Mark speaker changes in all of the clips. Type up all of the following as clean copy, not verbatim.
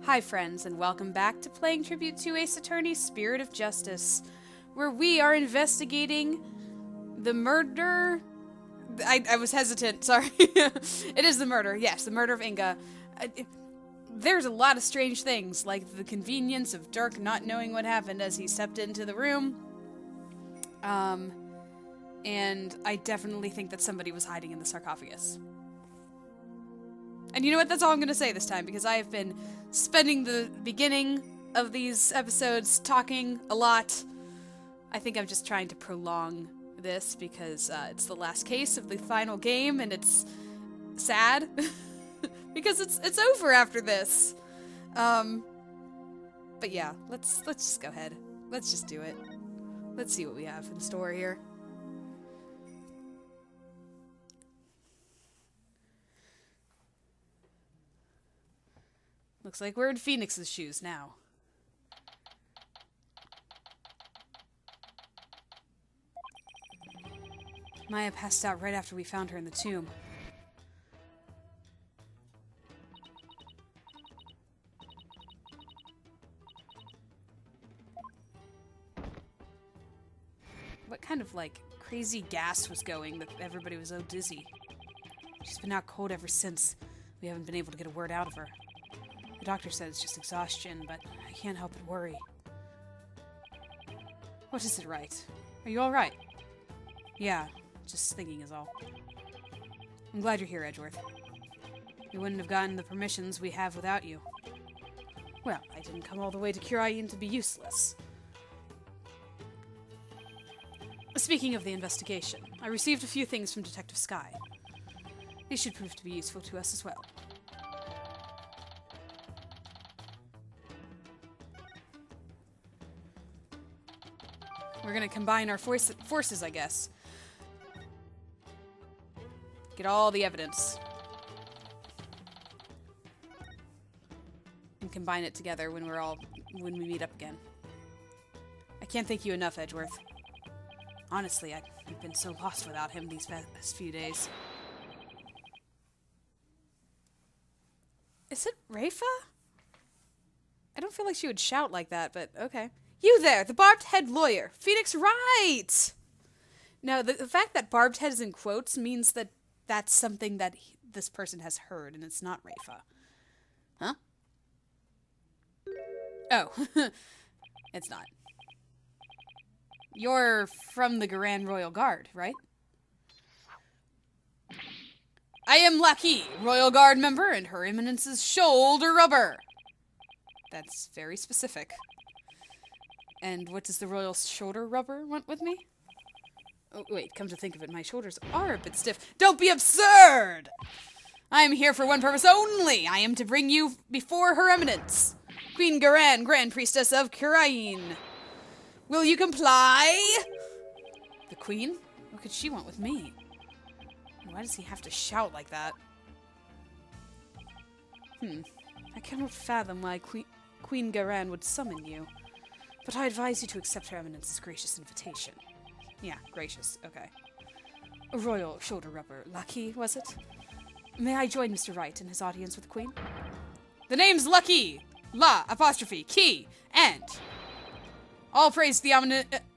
Speaker 1: Hi friends, and welcome back to Playing Tribute to Ace Attorney Spirit of Justice, where we are investigating the murder... I was hesitant, sorry. It is the murder, yes, the murder of Inga. There's a lot of strange things, like the convenience of Dirk not knowing what happened as he stepped into the room. And I definitely think that somebody was hiding in the sarcophagus. And you know what? That's all I'm going to say this time, because I have been spending the beginning of these episodes talking a lot. I think I'm just trying to prolong this, because it's the last case of the final game, and it's sad. Because it's over after this. But yeah, let's just go ahead. Let's just do it. Let's see what we have in store here. Looks like we're in Phoenix's shoes now. Maya passed out right after we found her in the tomb. What kind of, like, crazy gas was going that everybody was so dizzy? She's been out cold ever since. We haven't been able to get a word out of her. The doctor said it's just exhaustion, but I can't help but worry. What is it, right? Are you alright? Yeah, just thinking is all. I'm glad you're here, Edgeworth. We wouldn't have gotten the permissions we have without you. Well, I didn't come all the way to Kurain to be useless. Speaking of the investigation, I received a few things from Detective Skye. These should prove to be useful to us as well. We're gonna combine our forces, I guess. Get all the evidence. And combine it together when we meet up again. I can't thank you enough, Edgeworth. Honestly, I've been so lost without him these past few days. Is it Rafa? I don't feel like she would shout like that, but okay. You there, the barbed head lawyer. Phoenix Wright! No, the fact that barbed head is in quotes means that that's something that this person has heard, and it's not Rafa. Huh? Oh. It's not. You're from the Grand Royal Guard, right? I am Lackey, Royal Guard member, and Her Eminence's shoulder rubber. That's very specific. And what does the Royal shoulder rubber want with me? Oh, wait, come to think of it, my shoulders are a bit stiff. Don't be absurd! I am here for one purpose only. I am to bring you before Her Eminence, Queen Garan, Grand Priestess of Kurain. Will you comply? The Queen? What could she want with me? Why does he have to shout like that? I cannot fathom why Queen Garan would summon you. But I advise you to accept Her Eminence's gracious invitation. Yeah, gracious, okay. A royal shoulder rubber. Lucky, was it? May I join Mr. Wright in his audience with the Queen? The name's Lucky! La, apostrophe, key, and... all praise the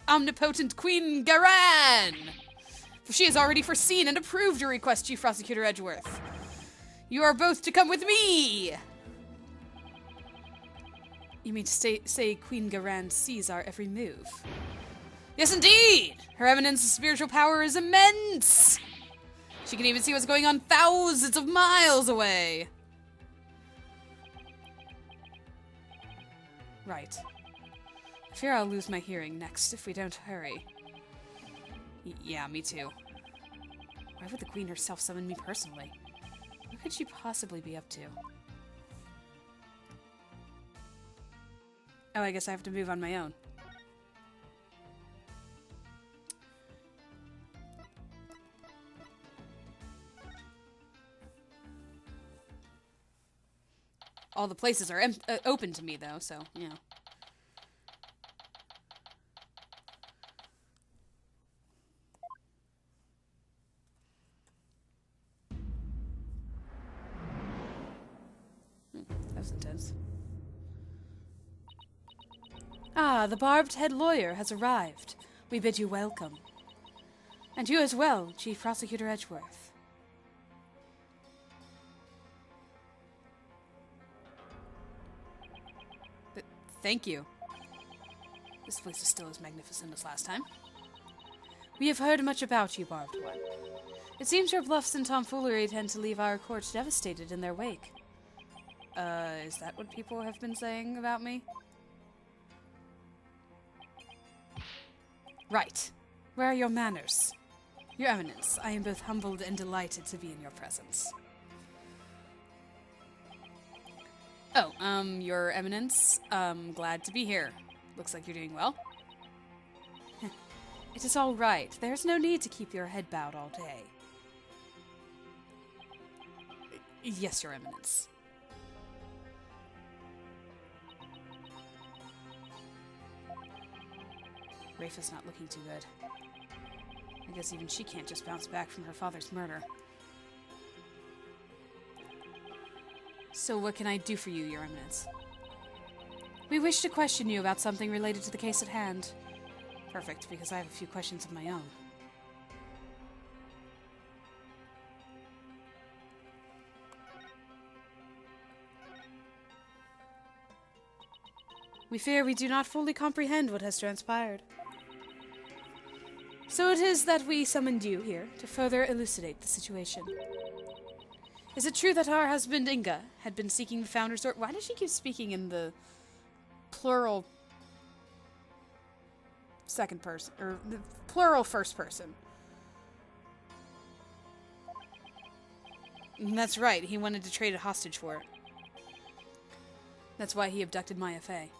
Speaker 1: omnipotent Queen Garan! For she has already foreseen and approved your request, Chief Prosecutor Edgeworth. You are both to come with me! You mean to say Queen Garan sees our every move? Yes, indeed! Her Eminence's spiritual power is immense! She can even see what's going on thousands of miles away! Right. I fear I'll lose my hearing next if we don't hurry. Yeah, me too. Why would the Queen herself summon me personally? What could she possibly be up to? Oh, I guess I have to move on my own. All the places are open to me, though, so, you know. That was intense. Ah, the barbed head lawyer has arrived. We bid you welcome. And you as well, Chief Prosecutor Edgeworth. Thank you. This place is still as magnificent as last time. We have heard much about you, Barbed One. It seems your bluffs and tomfoolery tend to leave our court devastated in their wake. Is that what people have been saying about me? Right. Where are your manners? Your Eminence, I am both humbled and delighted to be in your presence. Oh, Your Eminence, glad to be here. Looks like you're doing well. It is all right. There's no need to keep your head bowed all day. Yes, Your Eminence. Rafa's not looking too good. I guess even she can't just bounce back from her father's murder. So what can I do for you, Your Eminence? We wish to question you about something related to the case at hand. Perfect, because I have a few questions of my own. We fear we do not fully comprehend what has transpired. So it is that we summoned you here to further elucidate the situation. Is it true that our husband Inga had been seeking the Founder's Orb? Why does she keep speaking in the plural second person, or the plural first person? And that's right, he wanted to trade a hostage for it. That's why he abducted Maya Fey.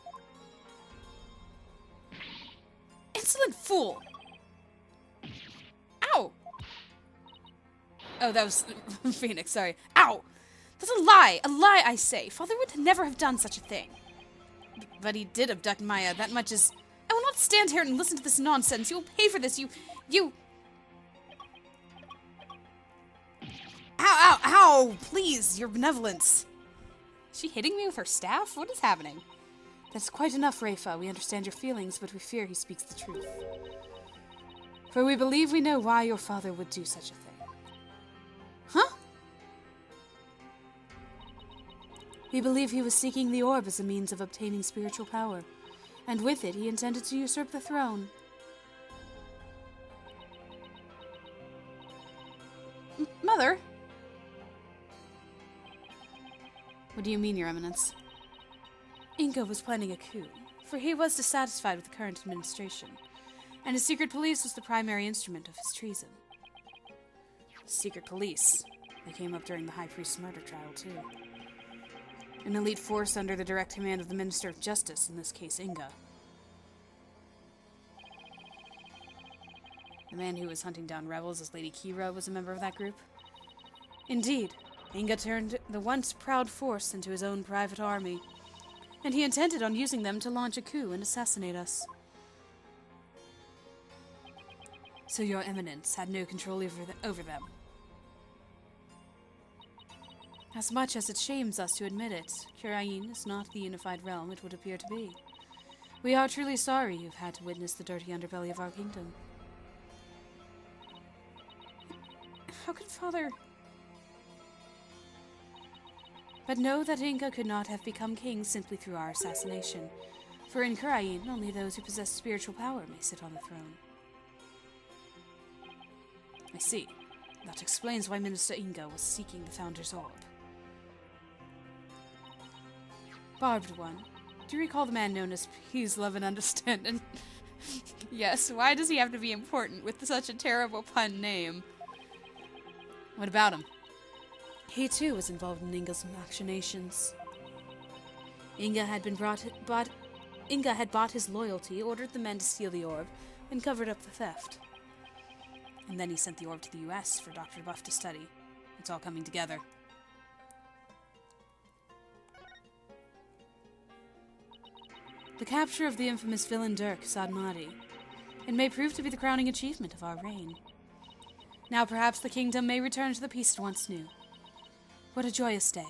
Speaker 1: Insolent fool! Ow! Oh, that was Phoenix, sorry. Ow! That's a lie! A lie, I say! Father would never have done such a thing. But he did abduct Maya, that much is... I will not stand here and listen to this nonsense. You will pay for this, you... Ow, ow, ow! Please, your benevolence. Is she hitting me with her staff? What is happening? That's quite enough, Rafa. We understand your feelings, but we fear he speaks the truth. For we believe we know why your father would do such a thing. Huh? We believe he was seeking the orb as a means of obtaining spiritual power, and with it he intended to usurp the throne. Mother? What do you mean, Your Eminence? Inga was planning a coup, for he was dissatisfied with the current administration, and his secret police was the primary instrument of his treason. Secret police. They came up during the High Priest's murder trial, too. An elite force under the direct command of the Minister of Justice, in this case Inga. The man who was hunting down rebels as Lady Kira was a member of that group. Indeed, Inga turned the once proud force into his own private army, and he intended on using them to launch a coup and assassinate us. So your Eminence had no control over them. As much as it shames us to admit it, Kirain is not the unified realm it would appear to be. We are truly sorry you've had to witness the dirty underbelly of our kingdom. How could Father... But know that Inga could not have become king simply through our assassination, for in Kirain, only those who possess spiritual power may sit on the throne. I see. That explains why Minister Inga was seeking the Founder's Orb. Barbed One, do you recall the man known as Peace, Love, and Understanding? Yes, why does he have to be important with such a terrible pun name? What about him? He too was involved in Inga's machinations. Inga had bought his loyalty, ordered the men to steal the orb, and covered up the theft. And then he sent the orb to the US for Dr. Buff to study. It's all coming together. The capture of the infamous villain Dirk Sadmadi. It may prove to be the crowning achievement of our reign. Now perhaps the kingdom may return to the peace it once knew. What a joyous day.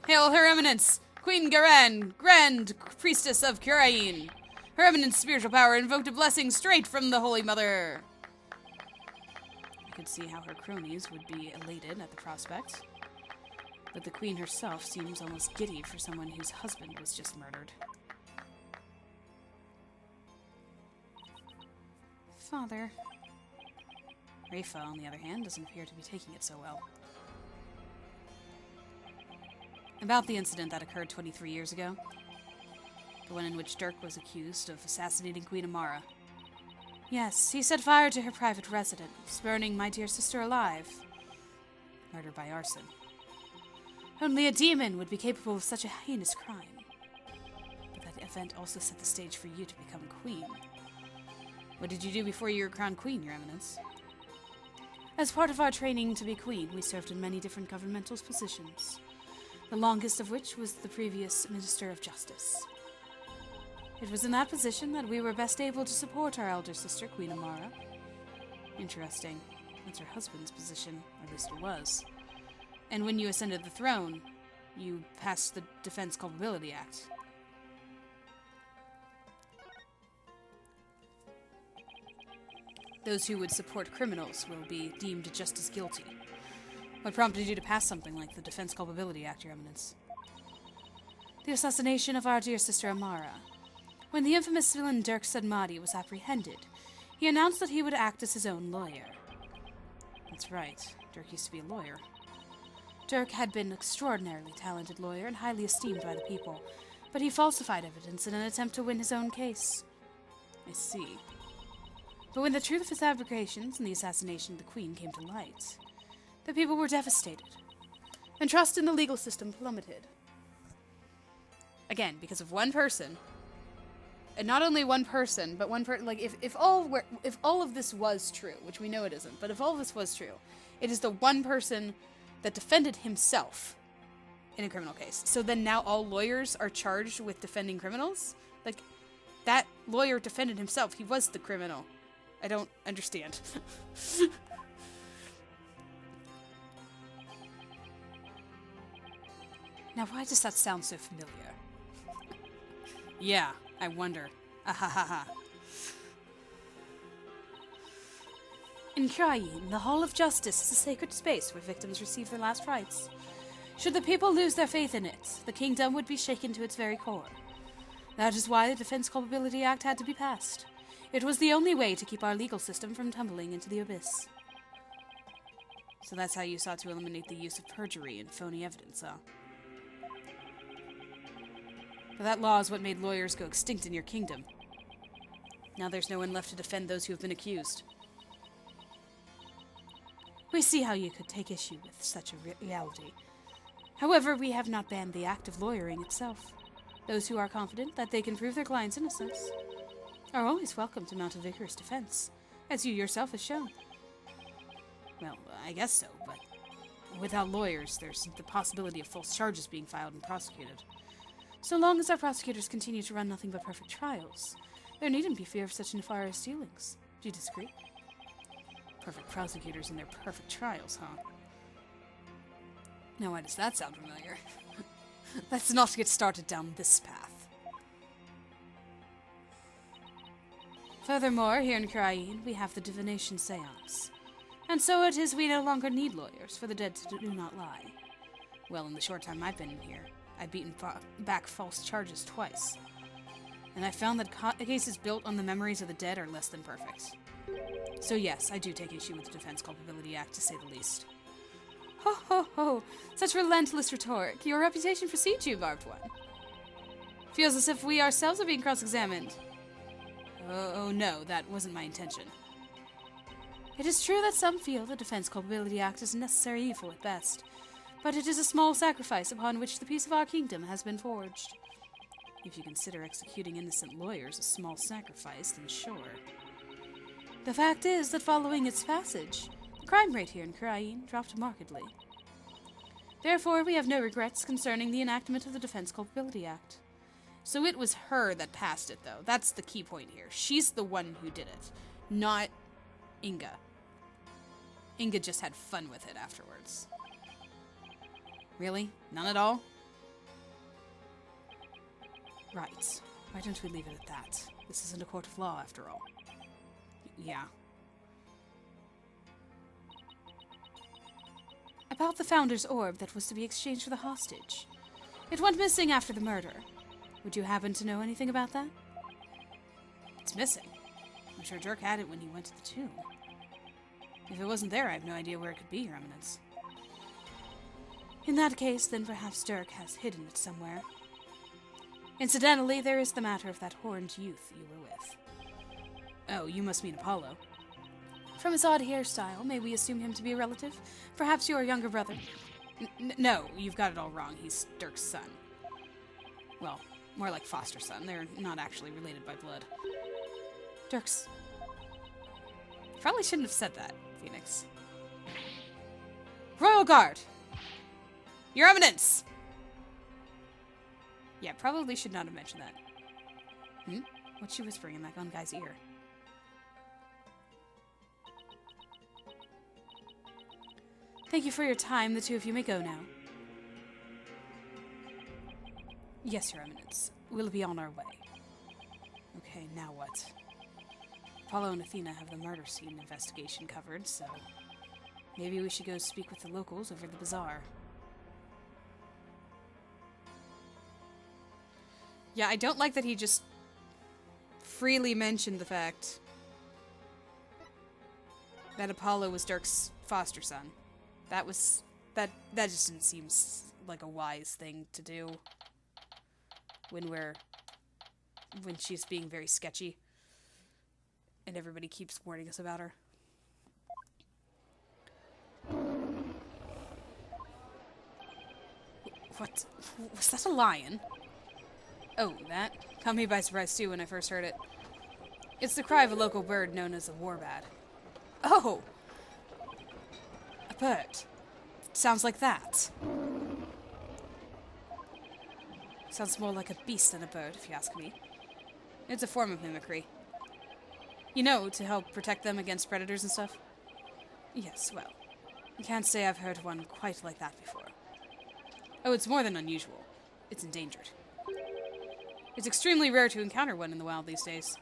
Speaker 1: Hail, Her Eminence! Queen Garan, Grand Priestess of Kurain. Her eminent spiritual power invoked a blessing straight from the Holy Mother. I could see how her cronies would be elated at the prospect. But the queen herself seems almost giddy for someone whose husband was just murdered. Father. Rafa, on the other hand, doesn't appear to be taking it so well. About the incident that occurred 23 years ago. The one in which Dirk was accused of assassinating Queen Amara. Yes, he set fire to her private residence, burning my dear sister alive. Murder by arson. Only a demon would be capable of such a heinous crime. But that event also set the stage for you to become queen. What did you do before you were crowned queen, Your Eminence? As part of our training to be queen, we served in many different governmental positions. The longest of which was the previous Minister of Justice. It was in that position that we were best able to support our elder sister, Queen Amara. Interesting. That's her husband's position, or at least it was. And when you ascended the throne, you passed the Defense Culpability Act. Those who would support criminals will be deemed just as guilty. What prompted you to pass something like the Defense Culpability Act, Your Eminence? The assassination of our dear sister Amara. When the infamous villain Dirk Sedmadi was apprehended, he announced that he would act as his own lawyer. That's right, Dirk used to be a lawyer. Dirk had been an extraordinarily talented lawyer and highly esteemed by the people, but he falsified evidence in an attempt to win his own case. I see. But when the truth of his fabrications and the assassination of the Queen came to light, the people were devastated, and trust in the legal system plummeted. Again, because of one person, and not only one person, but one person. Like if all of this was true, which we know it isn't, but if all of this was true, it is the one person that defended himself in a criminal case. So then now all lawyers are charged with defending criminals? Like, that lawyer defended himself. He was the criminal. I don't understand. Now, why does that sound so familiar? Yeah, I wonder. Ahahaha. In Krayin, the Hall of Justice is a sacred space where victims receive their last rites. Should the people lose their faith in it, the kingdom would be shaken to its very core. That is why the Defense Culpability Act had to be passed. It was the only way to keep our legal system from tumbling into the abyss. So that's how you sought to eliminate the use of perjury and phony evidence, huh? But that law is what made lawyers go extinct in your kingdom. Now there's no one left to defend those who have been accused. We see how you could take issue with such a reality. However, we have not banned the act of lawyering itself. Those who are confident that they can prove their client's innocence are always welcome to mount a vigorous defense, as you yourself have shown. Well, I guess so, but without lawyers, there's the possibility of false charges being filed and prosecuted. So long as our prosecutors continue to run nothing but perfect trials, there needn't be fear of such nefarious dealings. Do you disagree? Perfect prosecutors and their perfect trials, huh? Now, why does that sound familiar? Let's not get started down this path. Furthermore, here in Krayin, we have the divination seance. And so it is we no longer need lawyers, for the dead do not lie. Well, in the short time I've been in here, I've beaten back false charges twice. And I found that cases built on the memories of the dead are less than perfect. So yes, I do take issue with the Defense Culpability Act, to say the least. Ho ho ho! Such relentless rhetoric. Your reputation precedes you, Barbed One. Feels as if we ourselves are being cross-examined. Oh no, that wasn't my intention. It is true that some feel the Defense Culpability Act is a necessary evil at best, but it is a small sacrifice upon which the peace of our kingdom has been forged. If you consider executing innocent lawyers a small sacrifice, then sure. The fact is that following its passage, the crime rate here in Krayin dropped markedly. Therefore, we have no regrets concerning the enactment of the Defense Culpability Act. So it was her that passed it, though. That's the key point here. She's the one who did it, not Inga. Inga just had fun with it afterwards. Really? None at all? Right. Why don't we leave it at that? This isn't a court of law, after all. Yeah. About the Founder's orb that was to be exchanged for the hostage. It went missing after the murder. Would you happen to know anything about that? It's missing. I'm sure Dirk had it when he went to the tomb. If it wasn't there, I have no idea where it could be, Your Eminence. In that case, then perhaps Dirk has hidden it somewhere. Incidentally, there is the matter of that horned youth you were with. Oh, you must mean Apollo. From his odd hairstyle, may we assume him to be a relative? Perhaps your younger brother? No, you've got it all wrong. He's Dirk's son. Well, more like foster son. They're not actually related by blood. Dirk's... Probably shouldn't have said that, Phoenix. Royal Guard! Your Eminence! Yeah, probably should not have mentioned that. What's she whispering in that gun guy's ear? Thank you for your time. The two of you may go now. Yes, Your Eminence. We'll be on our way. Okay, now what? Apollo and Athena have the murder scene investigation covered, so maybe we should go speak with the locals over the bazaar. Yeah, I don't like that he just freely mentioned the fact that Apollo was Dirk's foster son. That just didn't seem like a wise thing to do when she's being very sketchy and everybody keeps warning us about her. What? Was that a lion? Oh, that caught me by surprise too when I first heard it. It's the cry of a local bird known as a warbad. Oh! A bird. Sounds like that. Sounds more like a beast than a bird, if you ask me. It's a form of mimicry. You know, to help protect them against predators and stuff? Yes, well, I can't say I've heard one quite like that before. Oh, it's more than unusual. It's endangered. It's extremely rare to encounter one in the wild these days.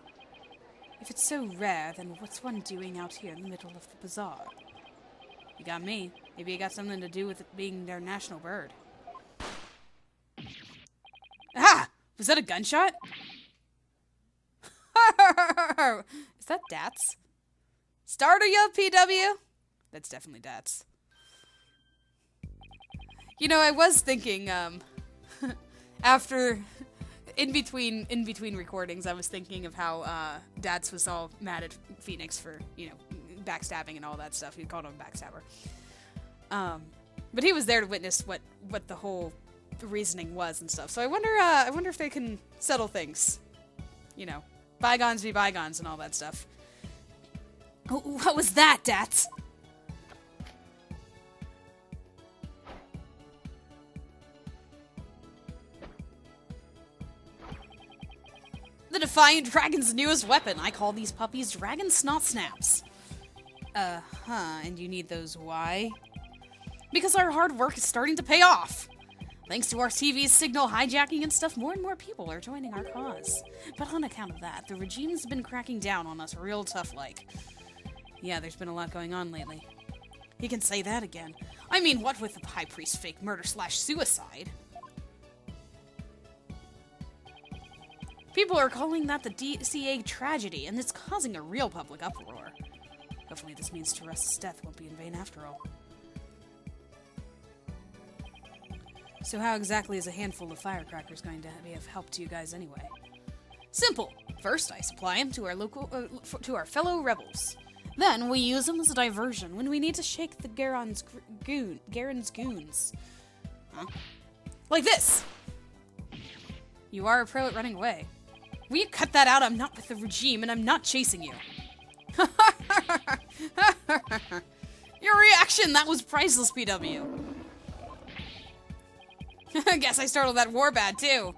Speaker 1: If it's so rare, then what's one doing out here in the middle of the bazaar? You got me. Maybe it got something to do with it being their national bird. Ah! Was that a gunshot? Is that Dats? Starter ya, PW? That's definitely Dats. You know, I was thinking, after... In between recordings, I was thinking of how Dats was all mad at Phoenix for, you know, backstabbing and all that stuff. He called him a backstabber. But he was there to witness what the whole reasoning was and stuff. So I wonder if they can settle things. You know, bygones be bygones and all that stuff. What was that, Dats? The Defiant Dragon's newest weapon. I call these puppies Dragon Snot Snaps. And you need those why? Because our hard work is starting to pay off. Thanks to our TV's signal hijacking and stuff, more and more people are joining our cause. But on account of that, the regime's been cracking down on us real tough-like. Yeah, there's been a lot going on lately. He can say that again. I mean, what with the High Priest fake murder/suicide? People are calling that the DCA tragedy, and it's causing a real public uproar. Hopefully this means Teresa's death won't be in vain after all. So how exactly is a handful of firecrackers going to be of help to you guys anyway? Simple. First, I supply them to our fellow rebels. Then we use them as a diversion when we need to shake the Garen's goons. Huh? Like this! You are a pro at running away. Will you cut that out? I'm not with the regime, and I'm not chasing you. Your reaction! That was priceless, PW. Guess I startled that warbad, too.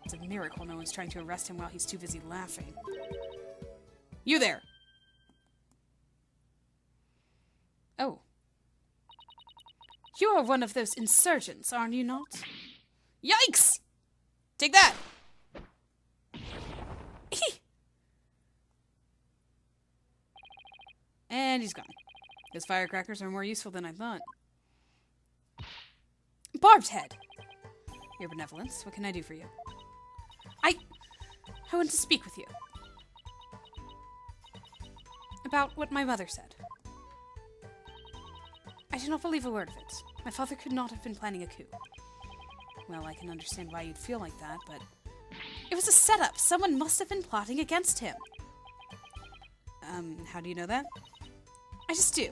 Speaker 1: It's a miracle no one's trying to arrest him while he's too busy laughing. You there! Oh. You are one of those insurgents, aren't you not? Yikes! Take that! And he's gone. Those firecrackers are more useful than I thought. Barbed Head! Your benevolence, what can I do for you? I want to speak with you. About what my mother said. I do not believe a word of it. My father could not have been planning a coup. Well, I can understand why you'd feel like that, but... It was a setup! Someone must have been plotting against him! How do you know that? I just do.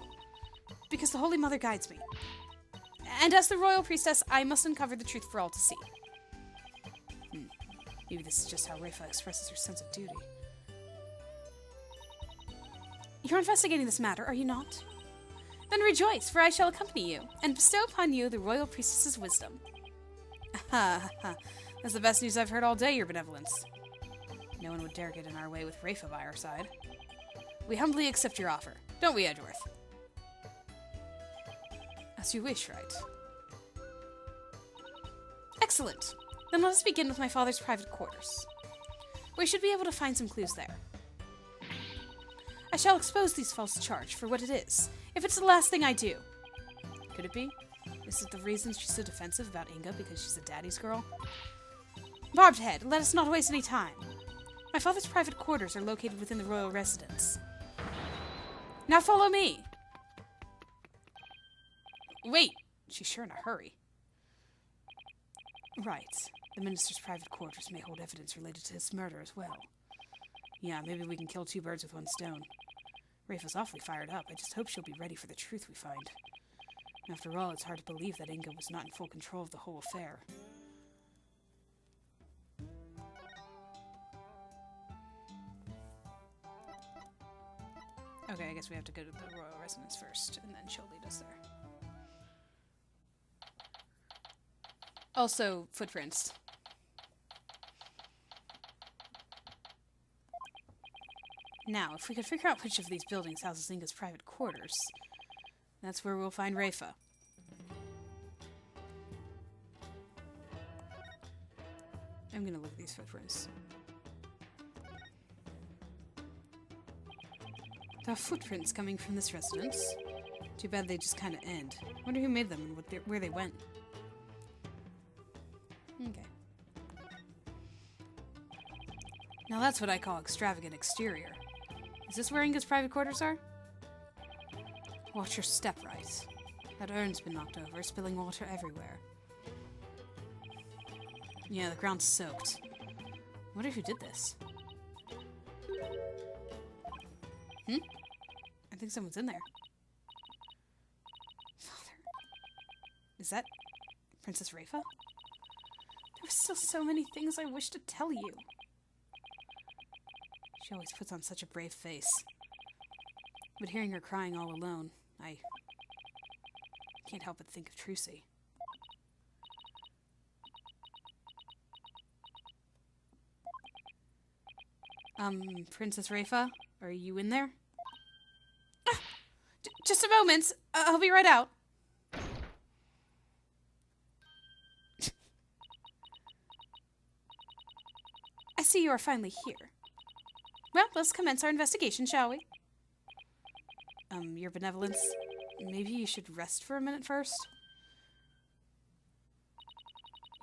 Speaker 1: Because the Holy Mother guides me. And as the Royal Priestess, I must uncover the truth for all to see. Maybe this is just how Rayfa expresses her sense of duty. You're investigating this matter, are you not? Then rejoice, for I shall accompany you, and bestow upon you the Royal Priestess's wisdom. That's the best news I've heard all day, Your Benevolence. No one would dare get in our way with Rayfa by our side. We humbly accept your offer, don't we, Edgeworth? As you wish, right? Excellent. Then let us begin with my father's private quarters. We should be able to find some clues there. I shall expose these false charges for what it is, if it's the last thing I do. Could it be? Is it the reason she's so defensive about Inga because she's a daddy's girl? Barbed Head, let us not waste any time. My father's private quarters are located within the royal residence. Now follow me! Wait, she's sure in a hurry. Right. The minister's private quarters may hold evidence related to his murder as well. Yeah, maybe we can kill two birds with one stone. Rayfa's awfully fired up. I just hope she'll be ready for the truth we find. After all, it's hard to believe that Inga was not in full control of the whole affair. Okay, I guess we have to go to the royal residence first, and then she'll lead us there. Also, footprints. Now, if we could figure out which of these buildings houses Inga's private quarters, that's where we'll find Rayfa. I'm gonna look at these footprints. There are footprints coming from this residence. Too bad they just kind of end. Wonder who made them and where they went. Okay. Now that's what I call extravagant exterior. Is this where Inga's private quarters are? Watch your step, right. That urn's been knocked over, spilling water everywhere. Yeah, the ground's soaked. Wonder who did this. I think someone's in there. Father. Is that Princess Rayfa? There were still so many things I wish to tell you. She always puts on such a brave face. But hearing her crying all alone, I can't help but think of Trucy. Princess Rayfa, are you in there? Just a moment. I'll be right out. I see you are finally here. Well, let's commence our investigation, shall we? Your benevolence, maybe you should rest for a minute first?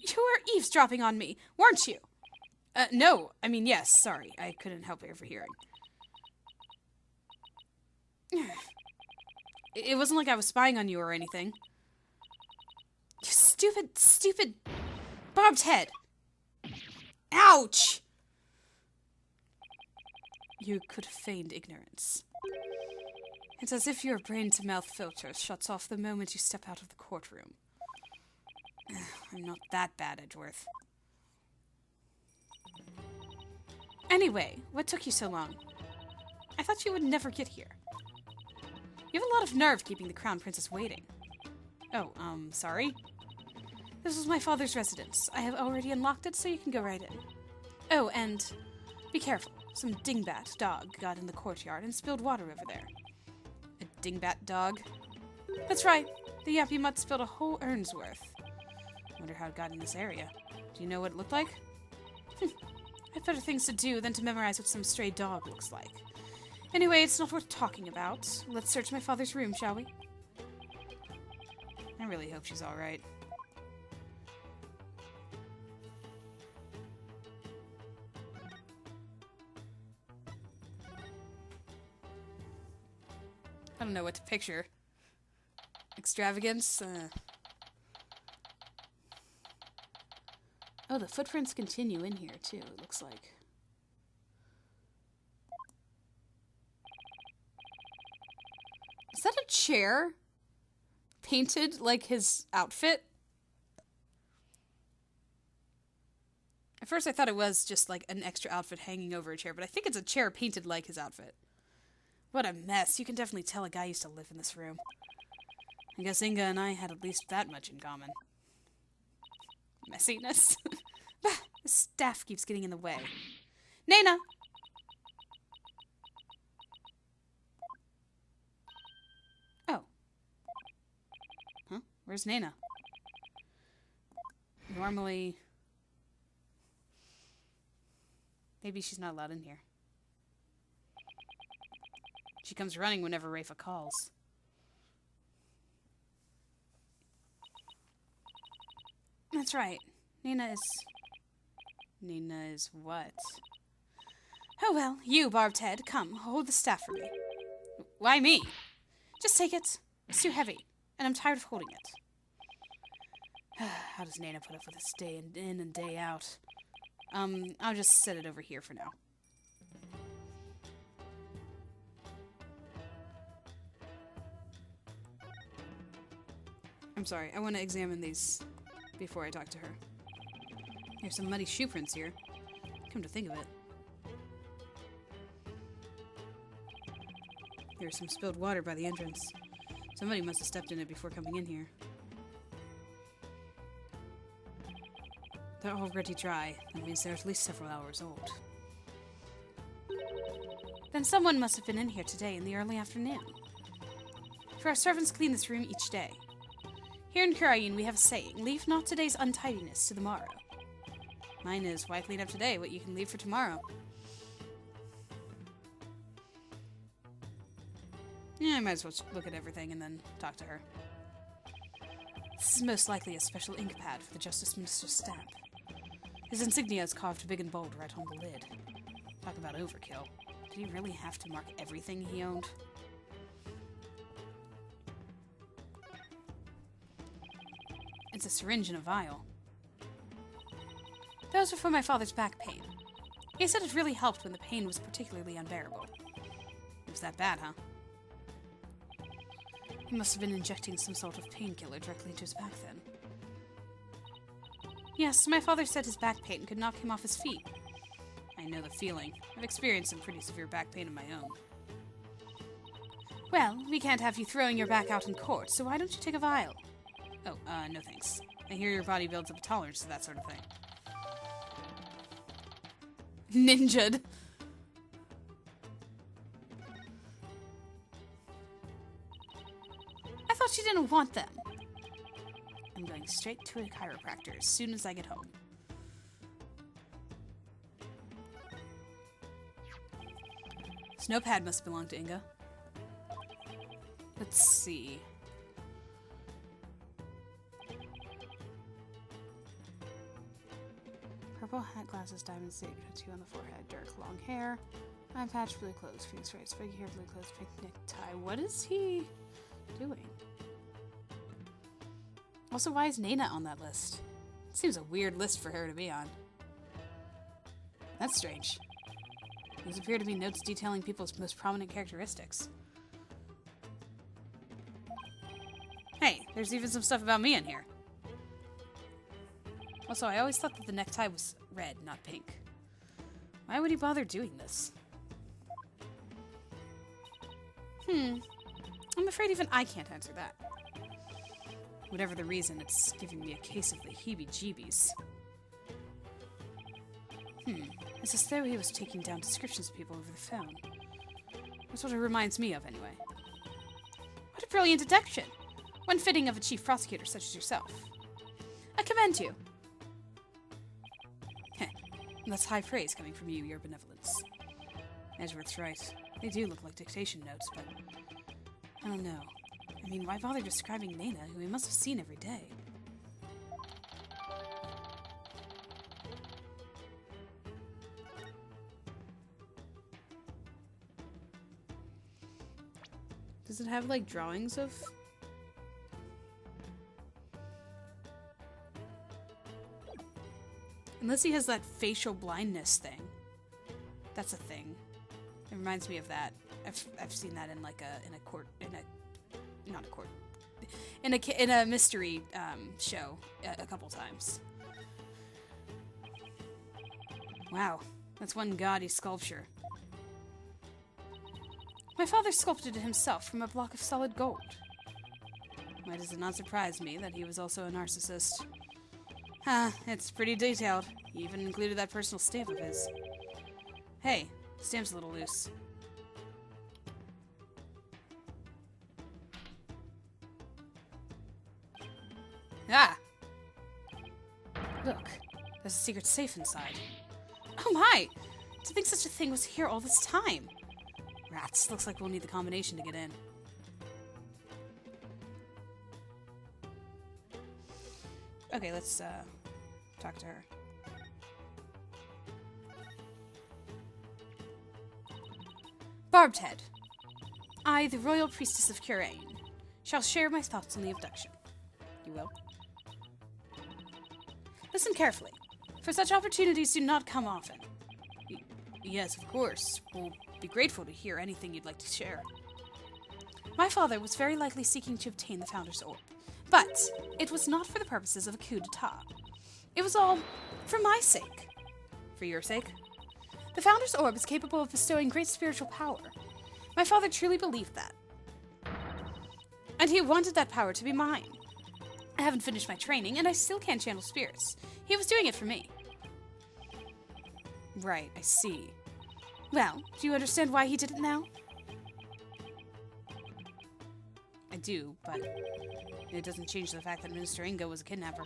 Speaker 1: You were eavesdropping on me, weren't you? No. I mean, yes, sorry. I couldn't help overhearing. It wasn't like I was spying on you or anything. You stupid Barbed Head! Ouch! You could have feigned ignorance. It's as if your brain-to-mouth filter shuts off the moment you step out of the courtroom. I'm not that bad, Edgeworth. Anyway, what took you so long? I thought you would never get here. You have a lot of nerve keeping the Crown Princess waiting. Oh, sorry? This was my father's residence. I have already unlocked it, so you can go right in. Oh, and be careful. Some dingbat dog got in the courtyard and spilled water over there. A dingbat dog? That's right. The Yappy Mutt spilled a whole urn's worth. Wonder how it got in this area. Do you know what it looked like? I have better things to do than to memorize what some stray dog looks like. Anyway, it's not worth talking about. Let's search my father's room, shall we? I really hope she's alright. I don't know what to picture. Extravagance? Oh, the footprints continue in here, too, it looks like. Is that a chair? Painted like his outfit? At first I thought it was just like an extra outfit hanging over a chair, but I think it's a chair painted like his outfit. What a mess. You can definitely tell a guy used to live in this room. I guess Inga and I had at least that much in common. Messiness. The staff keeps getting in the way. Nena! Oh. Huh? Where's Nena? Normally... Maybe she's not allowed in here. She comes running whenever Rafa calls. That's right. Nena is what? Oh well, you, Barbed Head, come, hold the staff for me. Why me? Just take it. It's too heavy, and I'm tired of holding it. How does Nena put up with this day in and day out? I'll just set it over here for now. I'm sorry, I want to examine these before I talk to her. There's some muddy shoe prints here. Come to think of it. There's some spilled water by the entrance. Somebody must have stepped in it before coming in here. They're already dry. That means they're at least several hours old. Then someone must have been in here today in the early afternoon. For our servants clean this room each day. Here in Kurain we have a saying, leave not today's untidiness to the morrow. Mine is, why clean up today what you can leave for tomorrow? Yeah, I might as well look at everything and then talk to her. This is most likely a special ink pad for the Justice Minister's stamp. His insignia is carved big and bold right on the lid. Talk about overkill. Did he really have to mark everything he owned? It's a syringe and a vial. Those were for my father's back pain. He said it really helped when the pain was particularly unbearable. It was that bad, huh? He must have been injecting some sort of painkiller directly into his back then. Yes, my father said his back pain could knock him off his feet. I know the feeling. I've experienced some pretty severe back pain of my own. Well, we can't have you throwing your back out in court, so why don't you take a vial? Oh, no thanks. I hear your body builds up a tolerance to that sort of thing. Ninja'd. I thought you didn't want them. I'm going straight to a chiropractor as soon as I get home. This notepad must belong to Inga. Let's see. Purple hat, glasses, diamond state, tattoo on the forehead, dark long hair, eye patch, blue clothes, phoenix rights, big hair, blue clothes, pink necktie. What is he doing? Also, why is Nena on that list? Seems a weird list for her to be on. That's strange. These appear to be notes detailing people's most prominent characteristics. Hey, there's even some stuff about me in here. Also, I always thought that the necktie was red, not pink. Why would he bother doing this? I'm afraid even I can't answer that. Whatever the reason, it's giving me a case of the heebie-jeebies. It's as though he was taking down descriptions of people over the phone. That's what it reminds me of, anyway. What a brilliant deduction! One fitting of a chief prosecutor such as yourself. I commend you. Heh, that's high praise coming from you, your benevolence. Edgeworth's right. They do look like dictation notes, but I don't know. I mean, why bother describing Nena, who he must have seen every day? Does it have, like, drawings of... Unless he has that facial blindness thing. That's a thing. It reminds me of that. I've seen that in, like, in a mystery show a couple times. Wow, that's one gaudy sculpture. My father sculpted it himself from a block of solid gold. Why does it not surprise me that he was also a narcissist? It's pretty detailed. He even included that personal stamp of his. Hey, the stamp's a little loose. Ah! Look, there's a secret safe inside. Oh my! To think such a thing was here all this time! Rats, looks like we'll need the combination to get in. Okay, let's, talk to her. Barbed Head. I, the Royal Priestess of Curain, shall share my thoughts on the abduction. You will? Listen carefully, for such opportunities do not come often. Yes, of course. We'll be grateful to hear anything you'd like to share. My father was very likely seeking to obtain the Founder's Orb, but it was not for the purposes of a coup d'etat. It was all for my sake. For your sake? The Founder's Orb is capable of bestowing great spiritual power. My father truly believed that. And he wanted that power to be mine. I haven't finished my training, and I still can't channel spirits. He was doing it for me. Right, I see. Well, do you understand why he did it now? I do, but it doesn't change the fact that Minister Ingo was a kidnapper.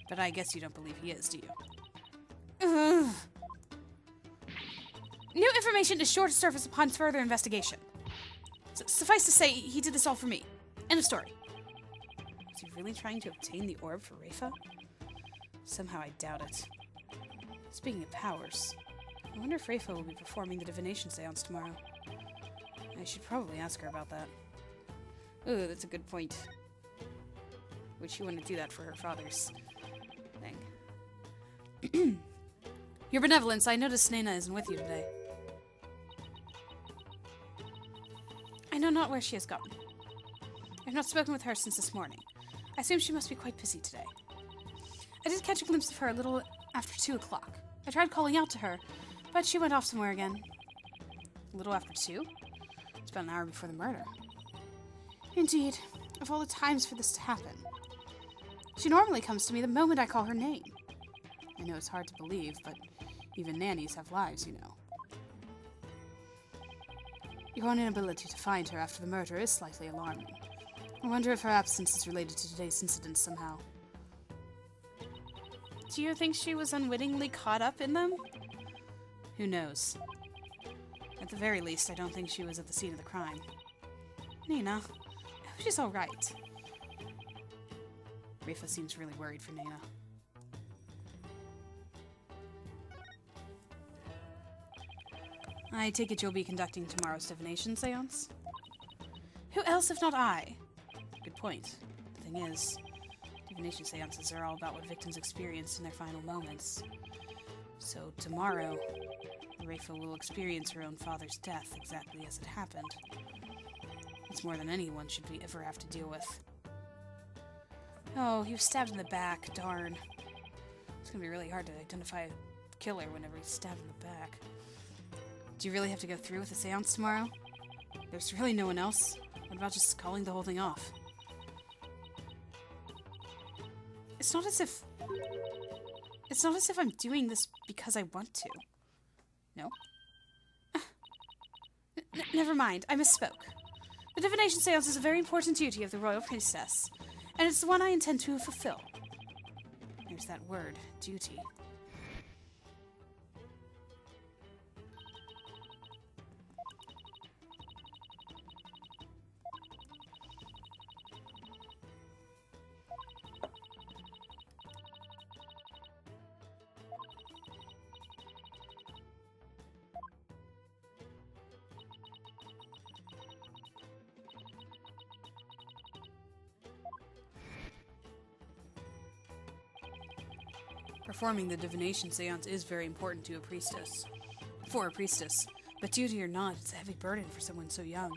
Speaker 1: But I guess you don't believe he is, do you? Ugh. New information is sure to surface upon further investigation. Suffice to say, he did this all for me. End of story. Was he really trying to obtain the orb for Rafa? Somehow I doubt it. Speaking of powers, I wonder if Rafa will be performing the divination seance tomorrow. I should probably ask her about that. Ooh, that's a good point. Would she want to do that for her father's thing? Your Benevolence, I noticed Nena isn't with you today. I know not where she has gone. I have not spoken with her since this morning. I assume she must be quite busy today. I did catch a glimpse of her a little after 2 o'clock. I tried calling out to her, but she went off somewhere again. A little after 2? It's about an hour before the murder. Indeed, of all the times for this to happen. She normally comes to me the moment I call her name. I know it's hard to believe, but even nannies have lives, you know. Your inability to find her after the murder is slightly alarming. I wonder if her absence is related to today's incident somehow. Do you think she was unwittingly caught up in them? Who knows? At the very least, I don't think she was at the scene of the crime. Nena, I hope she's alright. Rafa seems really worried for Nena. I take it you'll be conducting tomorrow's divination seance? Who else if not I? Good point. The thing is, divination seances are all about what victims experience in their final moments. So tomorrow, Rafa will experience her own father's death exactly as it happened. It's more than anyone should ever have to deal with. Oh, he was stabbed in the back, darn. It's gonna be really hard to identify a killer whenever he's stabbed in the back. Do you really have to go through with the seance tomorrow? There's really no one else? What about just calling the whole thing off? It's not as if I'm doing this because I want to. No? Never mind, I misspoke. The divination seance is a very important duty of the Royal Priestess, and it's the one I intend to fulfill. There's that word, duty. Performing the divination seance is very important to a priestess. For a priestess. But duty or not, it's a heavy burden for someone so young.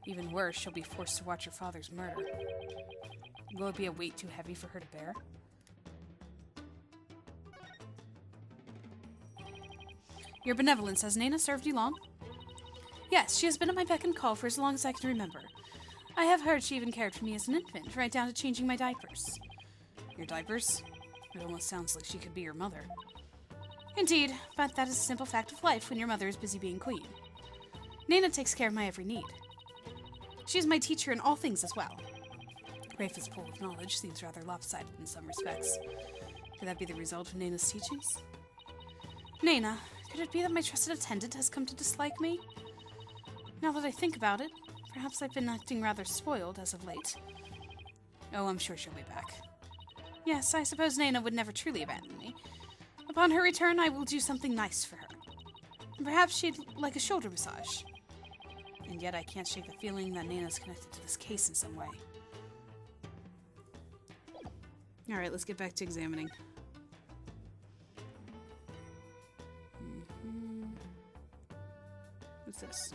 Speaker 1: Even worse, she'll be forced to watch her father's murder. Will it be a weight too heavy for her to bear? Your benevolence, has Nayna served you long? Yes, she has been at my beck and call for as long as I can remember. I have heard she even cared for me as an infant, right down to changing my diapers. Your diapers? It almost sounds like she could be your mother. Indeed, but that is a simple fact of life when your mother is busy being queen. Nayna takes care of my every need. She is my teacher in all things as well. Rafa's pool of knowledge seems rather lopsided in some respects. Could that be the result of Nayna's teachings? Nayna, could it be that my trusted attendant has come to dislike me? Now that I think about it, perhaps I've been acting rather spoiled as of late. Oh, I'm sure she'll be back. Yes, I suppose Nayna would never truly abandon me. Upon her return, I will do something nice for her. Perhaps she'd like a shoulder massage. And yet I can't shake the feeling that Nayna's connected to this case in some way. Alright, let's get back to examining. What's this?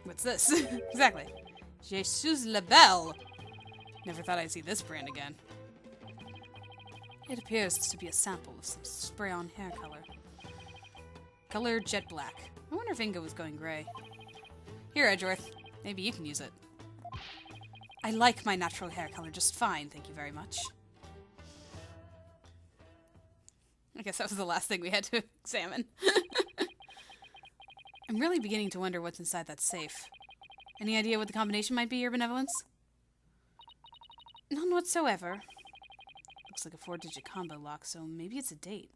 Speaker 1: What's this? Exactly. Jesus Labelle! Never thought I'd see this brand again. It appears to be a sample of some spray-on hair color. Color jet black. I wonder if Inga was going gray. Here, Edgeworth. Maybe you can use it. I like my natural hair color just fine, thank you very much. I guess that was the last thing we had to examine. I'm really beginning to wonder what's inside that safe. Any idea what the combination might be, Your Benevolence? None whatsoever. Looks like a 4-digit combo lock, so maybe it's a date.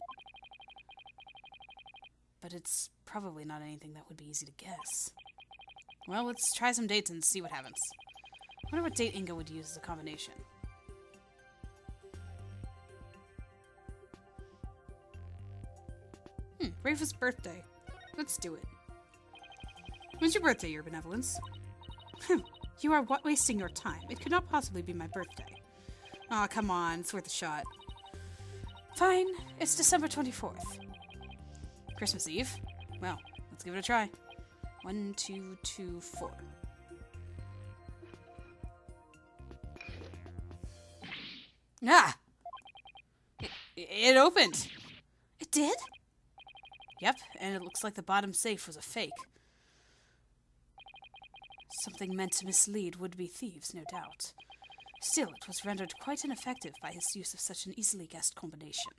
Speaker 1: But it's probably not anything that would be easy to guess. Well, let's try some dates and see what happens. I wonder what date Inga would use as a combination. Rafa's birthday. Let's do it. When's your birthday, Your Benevolence? You are wasting your time. It could not possibly be my birthday. Aw, come on. It's worth a shot. Fine. It's December 24th. Christmas Eve? Well, let's give it a try. 1, 2, 2, 4. Ah! It opened! It did? Yep, and it looks like the bottom safe was a fake. Something meant to mislead would-be thieves, no doubt. Still, it was rendered quite ineffective by his use of such an easily guessed combination.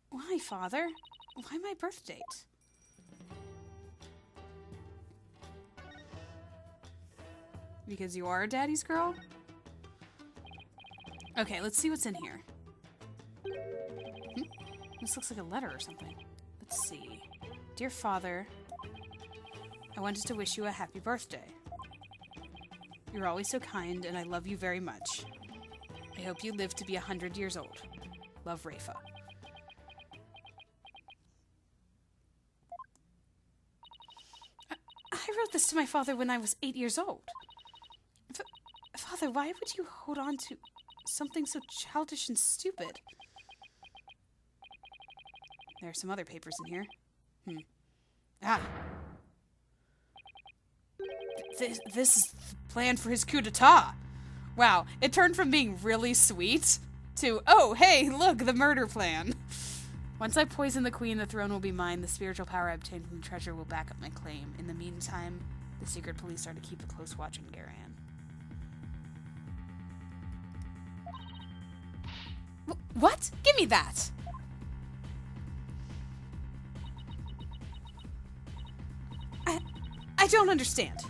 Speaker 1: Why, Father? Why my birth date? Because you are a daddy's girl? Okay, let's see what's in here. This looks like a letter or something. Let's see. Dear Father, I wanted to wish you a happy birthday. You're always so kind, and I love you very much. I hope you live to be 100 years old. Love, Rafa. I wrote this to my father when I was 8 years old. Father, why would you hold on to something so childish and stupid? There are some other papers in here. Ah. This is the plan for his coup d'etat. Wow, it turned from being really sweet to, oh, hey, look, the murder plan. Once I poison the queen, the throne will be mine. The spiritual power I obtained from the treasure will back up my claim. In the meantime, the secret police are to keep a close watch on Garan. What? Give me that! I don't understand.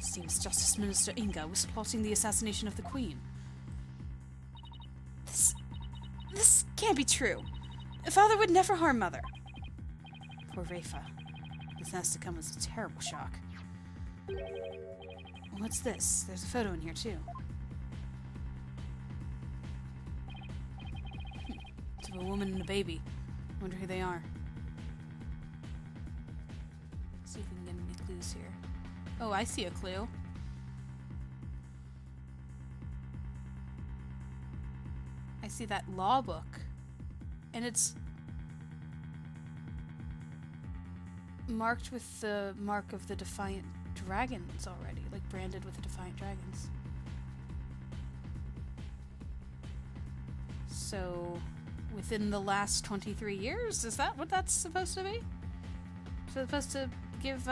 Speaker 1: Seems Justice Minister Inga was plotting the assassination of the Queen. This can't be true. Father would never harm Mother. Poor Rafa. This has to come as a terrible shock. What's this? There's a photo in here, too. It's of a woman and a baby. Wonder who they are. See if we can get any clues here. Oh, I see a clue. I see that law book. And it's marked with the mark of the Defiant Dragons already, like branded with the Defiant Dragons. So, within the last 23 years, is that what that's supposed to be? Supposed to give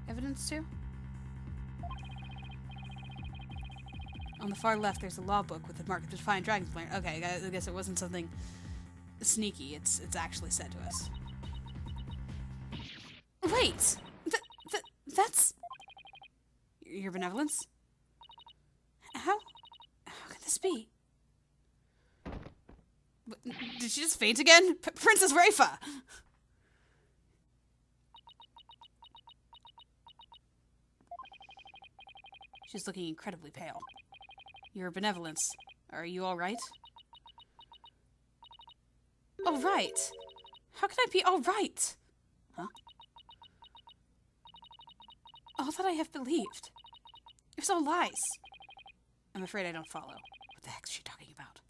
Speaker 1: evidence to? On the far left, there's a law book with the mark of the Defiant Dragons. Okay, I guess it wasn't something sneaky. It's actually said to us. Wait! That's... Your benevolence? How could this be? Did she just faint again? Princess Rafa! She's looking incredibly pale. Your benevolence. Are you alright? Alright? How can I be alright? Huh? All that I have believed. It was all lies. I'm afraid I don't follow. What the heck is she talking about?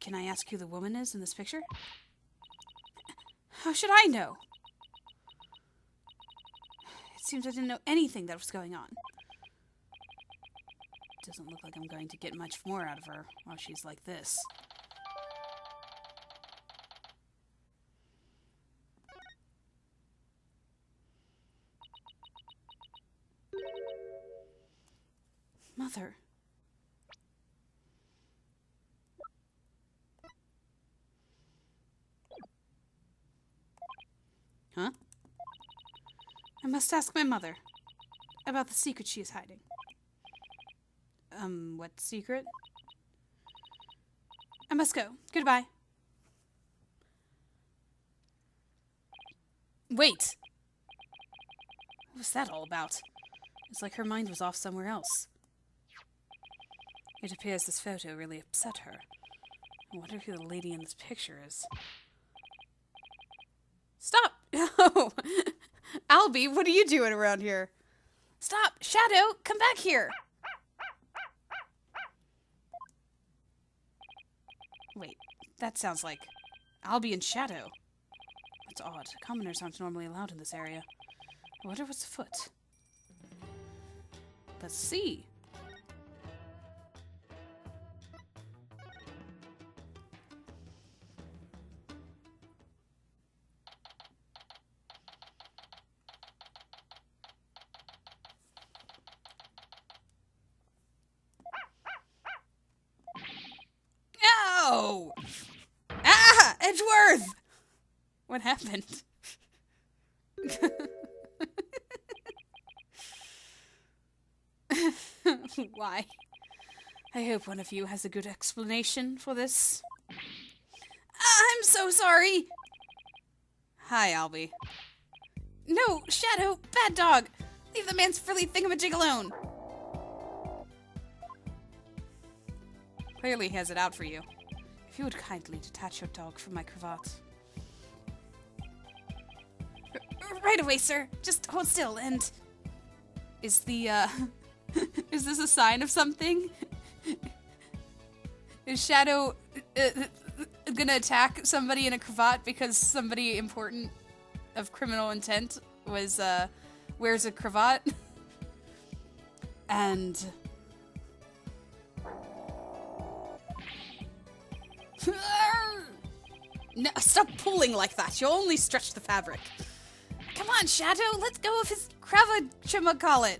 Speaker 1: Can I ask who the woman is in this picture? How should I know? It seems I didn't know anything that was going on. Doesn't look like I'm going to get much more out of her while she's like this. Mother. Huh? I must ask my mother about the secret she is hiding. What secret? I must go. Goodbye. Wait! What was that all about? It's like her mind was off somewhere else. It appears this photo really upset her. I wonder who the lady in this picture is. Stop! Oh! Albie, what are you doing around here? Stop! Shadow, come back here! Wait, that sounds like Albie and Shadow. That's odd. Commoners aren't normally allowed in this area. I wonder what's afoot. Let's see. No! Ah! Edgeworth! What happened? Why? I hope one of you has a good explanation for this. I'm so sorry! Hi, Albie. No, Shadow! Bad dog! Leave the man's frilly thingamajig alone! Clearly he has it out for you. If you would kindly detach your dog from my cravat. Right away, sir. Just hold still and... Is the, is this a sign of something? Is Shadow gonna attack somebody in a cravat because somebody important of criminal intent was, wears a cravat? And... No, stop pulling like that. You'll only stretch the fabric. Come on, Shadow. Let's go of his cravachamacallit.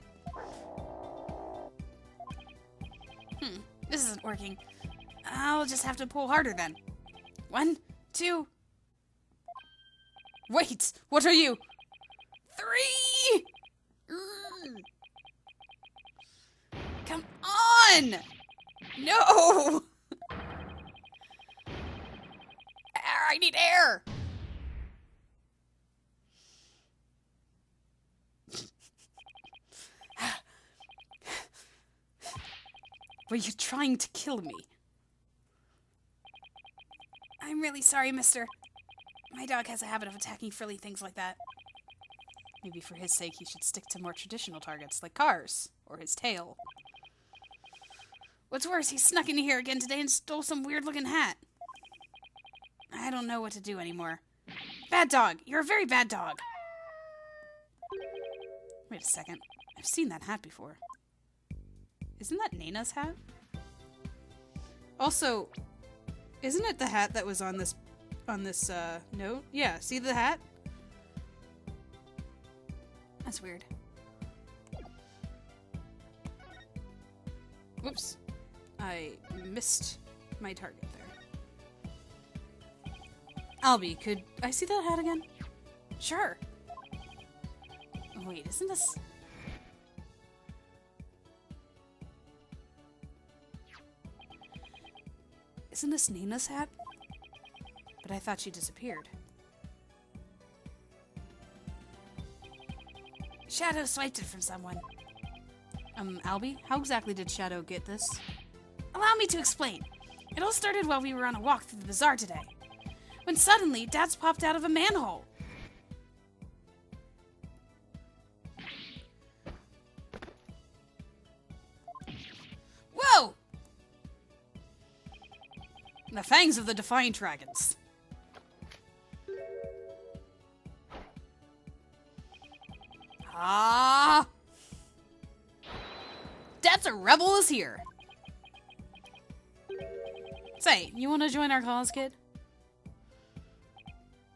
Speaker 1: This isn't working. I'll just have to pull harder then. 1, 2. Wait, what are you? 3! Come on! No! I need air! Were you trying to kill me? I'm really sorry, mister. My dog has a habit of attacking frilly things like that. Maybe for his sake he should stick to more traditional targets, like cars, or his tail. What's worse, he snuck in here again today and stole some weird-looking hat. I don't know what to do anymore. Bad dog. You're a very bad dog. Wait a second. I've seen that hat before. Isn't that Nana's hat? Also, isn't it the hat that was on this note? Yeah, see the hat? That's weird. Whoops. I missed my target there. Albie, could I see that hat again? Sure. Wait, isn't this... Isn't this Nina's hat? But I thought she disappeared. Shadow swiped it from someone. Albie, how exactly did Shadow get this? Allow me to explain. It all started while we were on a walk through the bazaar today, when suddenly Dad's popped out of a manhole. Whoa! The fangs of the Defiant Dragons. Ah! Dad's a rebel is here. Say, you want to join our cause, kid?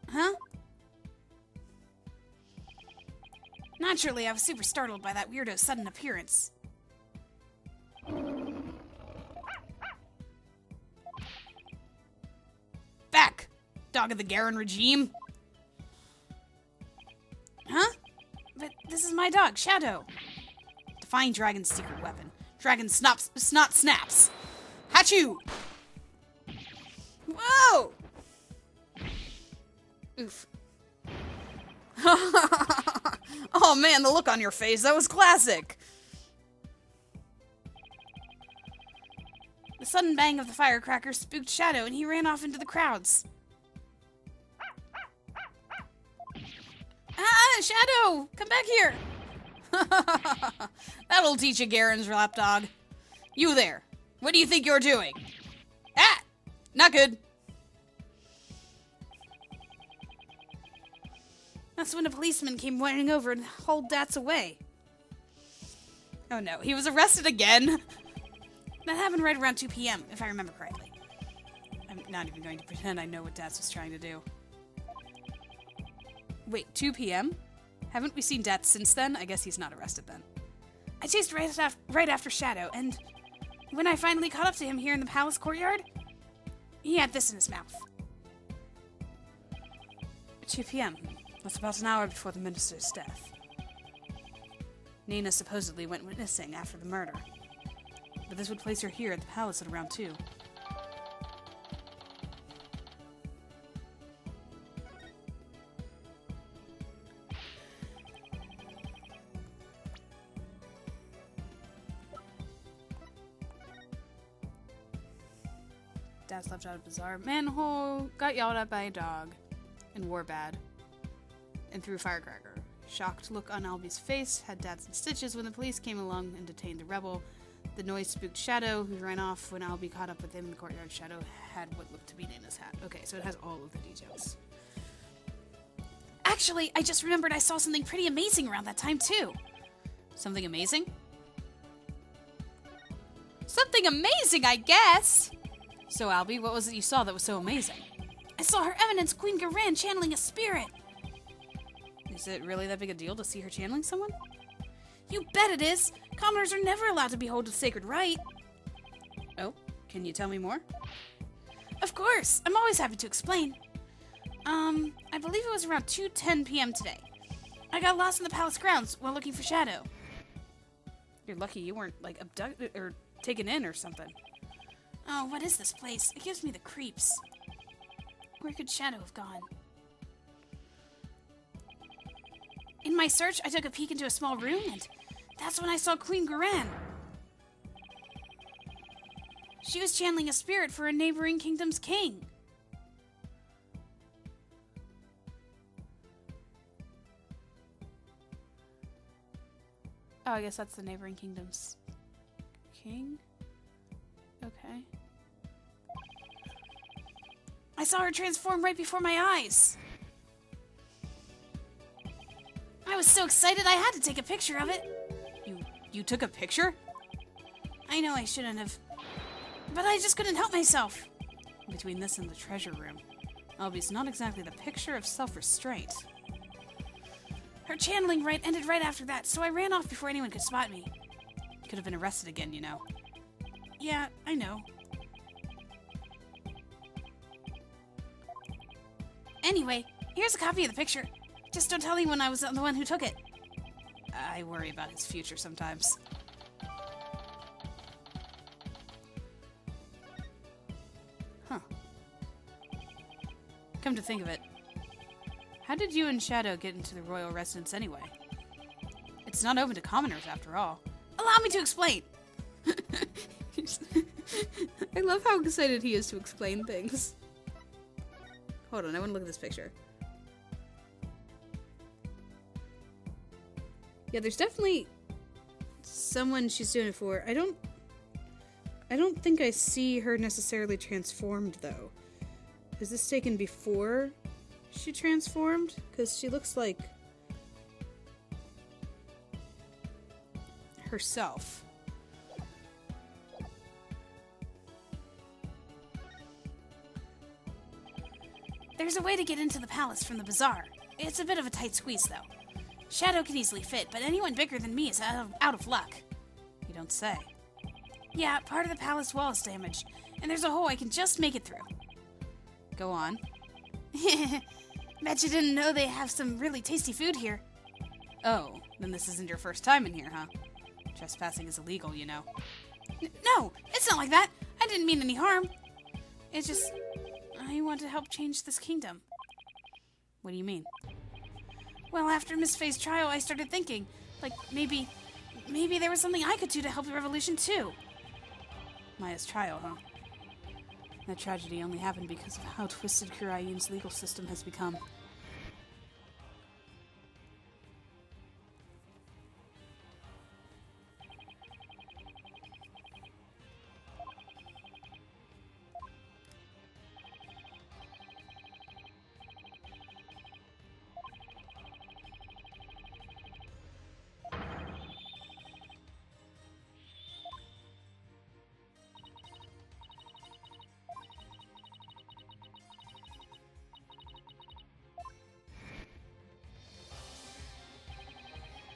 Speaker 1: Huh? Naturally, I was super startled by that weirdo's sudden appearance. Back, dog of the Garen regime. Huh? But this is my dog, Shadow. Defying Dragon's secret weapon. Dragon snot snaps. Hachu! Whoa! Oof. Oh man, the look on your face, that was classic! The sudden bang of the firecracker spooked Shadow and he ran off into the crowds. Ah, Shadow! Come back here! That'll teach you, Garen's lapdog. You there. What do you think you're doing? Ah! Not good. That's when a policeman came running over and hauled Dats away. Oh no, he was arrested again? That happened right around 2 p.m., if I remember correctly. I'm not even going to pretend I know what Dats was trying to do. Wait, 2 p.m.? Haven't we seen Dats since then? I guess he's not arrested then. I chased right after Shadow, and when I finally caught up to him here in the palace courtyard, he had this in his mouth. 2 p.m. That's about an hour before the minister's death. Nina supposedly went missing after the murder, but this would place her here at the palace at around 2. Dad's left out of bizarre manhole, got yelled at by a dog, and wore bad, and threw a firecracker. Shocked look on Albie's face, had Dads in stitches when the police came along and detained the rebel. The noise spooked Shadow, who ran off when Albie caught up with him in the courtyard. Shadow had what looked to be Nana's hat. Okay, so it has all of the details. Actually, I just remembered I saw something pretty amazing around that time, too. Something amazing? Something amazing, I guess! So, Albie, what was it you saw that was so amazing? I saw Her Eminence Queen Garan channeling a spirit! Is it really that big a deal to see her channeling someone? You bet it is! Commoners are never allowed to behold a sacred rite! Oh, can you tell me more? Of course! I'm always happy to explain. I believe it was around 2:10 p.m. today. I got lost in the palace grounds while looking for Shadow. You're lucky you weren't, like, abducted or taken in or something. Oh, what is this place? It gives me the creeps. Where could Shadow have gone? In my search, I took a peek into a small room, and that's when I saw Queen Garan. She was channeling a spirit for a neighboring kingdom's king. Oh, I guess that's the neighboring kingdom's king? Okay. I saw her transform right before my eyes. I was so excited I had to take a picture of it. You took a picture? I know I shouldn't have. But I just couldn't help myself. Between this and the treasure room, Albie's not exactly the picture of self-restraint. Her channeling rite ended right after that, so I ran off before anyone could spot me. Could have been arrested again, you know. Yeah, I know. Anyway, here's a copy of the picture. Just don't tell anyone I was the one who took it. I worry about his future sometimes. Huh. Come to think of it, how did you and Shadow get into the royal residence anyway? It's not open to commoners, after all. Allow me to explain! I love how excited he is to explain things. Hold on, I want to look at this picture. Yeah, there's definitely someone she's doing it for. I don't think I see her necessarily transformed, though. Is this taken before she transformed? Because she looks like herself. There's a way to get into the palace from the bazaar. It's a bit of a tight squeeze, though. Shadow can easily fit, but anyone bigger than me is out of luck. You don't say. Yeah, part of the palace wall is damaged, and there's a hole I can just make it through. Go on. Bet you didn't know they have some really tasty food here. Oh, then this isn't your first time in here, huh? Trespassing is illegal, you know. No, it's not like that. I didn't mean any harm. It's just, I want to help change this kingdom. What do you mean? Well, after Miss Faye's trial, I started thinking, like, maybe there was something I could do to help the revolution, too. Maya's trial, huh? That tragedy only happened because of how twisted Kuraim's legal system has become.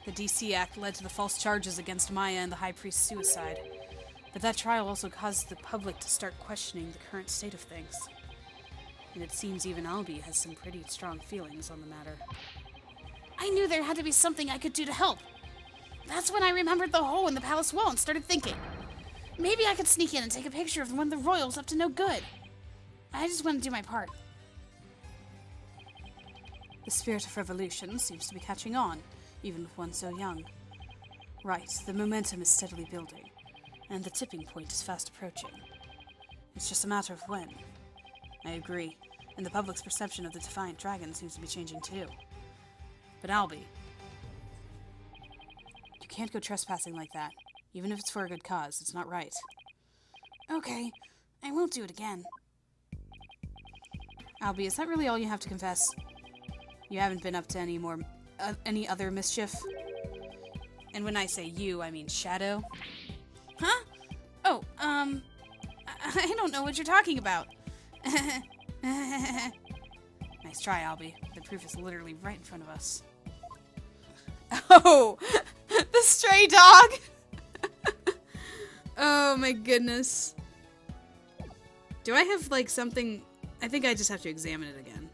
Speaker 1: The DC Act led to the false charges against Maya and the High Priest's suicide. But that trial also caused the public to start questioning the current state of things. And it seems even Albie has some pretty strong feelings on the matter. I knew there had to be something I could do to help. That's when I remembered the hole in the palace wall and started thinking. Maybe I could sneak in and take a picture of one of the royals up to no good. I just want to do my part. The spirit of revolution seems to be catching on, even with one so young. Right, the momentum is steadily building, and the tipping point is fast approaching. It's just a matter of when. I agree, and the public's perception of the Defiant Dragon seems to be changing too. But Albie, you can't go trespassing like that. Even if it's for a good cause, it's not right. Okay, I won't do it again. Albie, is that really all you have to confess? You haven't been up to any other mischief? And when I say you, I mean Shadow. Huh? Oh, I don't know what you're talking about. Nice try, Albie. The proof is literally right in front of us. Oh, the stray dog! Oh my goodness. Do I have, like, something... I think I just have to examine it again.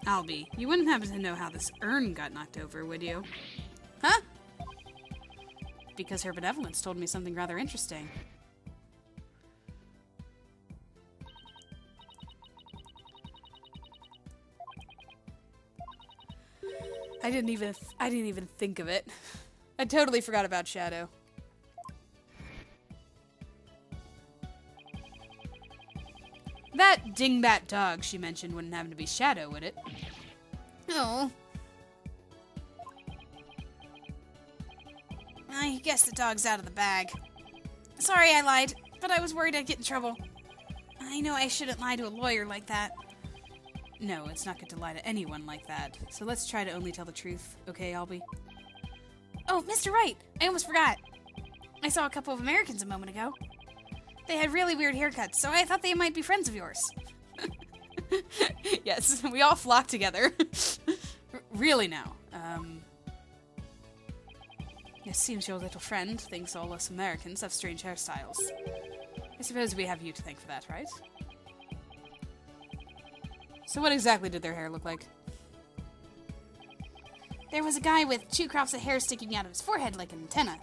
Speaker 1: Albie, you wouldn't happen to know how this urn got knocked over, would you? Huh? Because her benevolence told me something rather interesting. I didn't even think of it. I totally forgot about Shadow. That dingbat dog she mentioned wouldn't happen to be Shadow, would it? Oh. I guess the dog's out of the bag. Sorry I lied, but I was worried I'd get in trouble. I know I shouldn't lie to a lawyer like that. No, it's not good to lie to anyone like that. So let's try to only tell the truth, okay, Albie? Oh, Mr. Wright! I almost forgot. I saw a couple of Americans a moment ago. They had really weird haircuts, so I thought they might be friends of yours. Yes, we all flock together. Really now. It seems your little friend thinks all us Americans have strange hairstyles. I suppose we have you to thank for that, right? So what exactly did their hair look like? There was a guy with 2 crops of hair sticking out of his forehead like an antenna.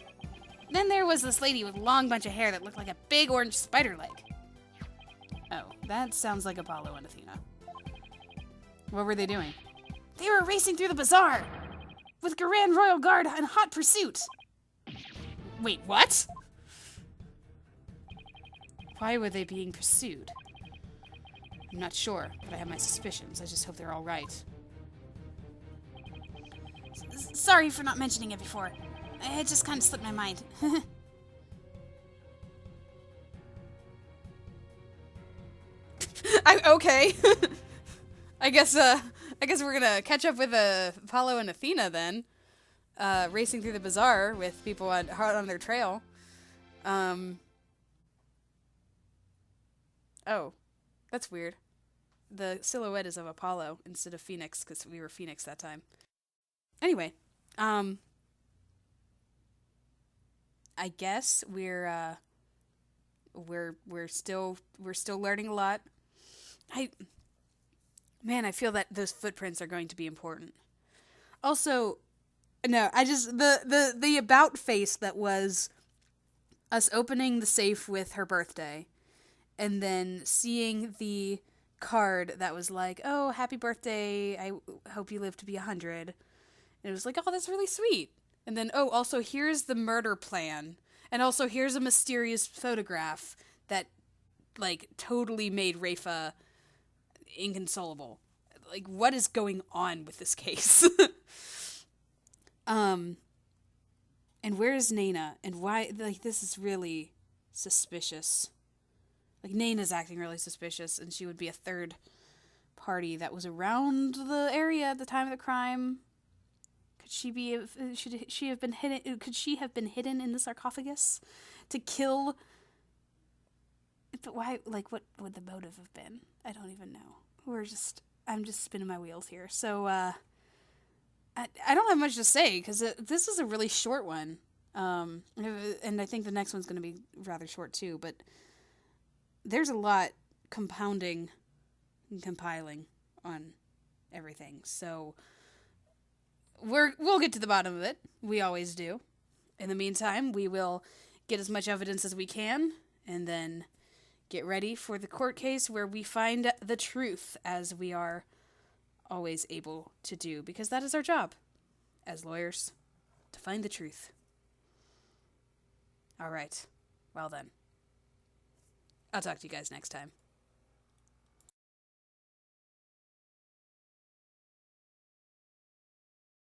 Speaker 1: Then there was this lady with a long bunch of hair that looked like a big orange spider leg. Oh, that sounds like Apollo and Athena. What were they doing? They were racing through the bazaar with Grand Royal Guard in hot pursuit. Wait, what? Why were they being pursued? I'm not sure, but I have my suspicions. I just hope they're all right. Sorry for not mentioning it before. It just kind of slipped my mind. Okay. I guess we're gonna catch up with Apollo and Athena then. Racing through the bazaar with people hot on their trail. Oh, that's weird. The silhouette is of Apollo instead of Phoenix because we were Phoenix that time. Anyway, I guess we're still learning a lot. I feel that those footprints are going to be important. Also, no, I just the about face that was us opening the safe with her birthday and then seeing the card that was like, "Oh, happy birthday. I hope you live to be 100." And it was like, "Oh, that's really sweet." And then, "Oh, also here's the murder plan. And also here's a mysterious photograph that like totally made Rafa inconsolable." Like, what is going on with this case? And where's Nana? And why, like, this is really suspicious. Like, Nana's acting really suspicious, and she would be a third party that was around the area at the time of the crime. Should she have been hidden? Could she have been hidden in the sarcophagus to kill? But why? Like, what would the motive have been? I don't even know. I'm just spinning my wheels here. So, I don't have much to say because this is a really short one. And I think the next one's going to be rather short too. But there's a lot compounding and compiling on everything. So we'll get to the bottom of it. We always do. In the meantime, we will get as much evidence as we can, and then get ready for the court case where we find the truth, as we are always able to do, because that is our job as lawyers, to find the truth. All right. Well then. I'll talk to you guys next time.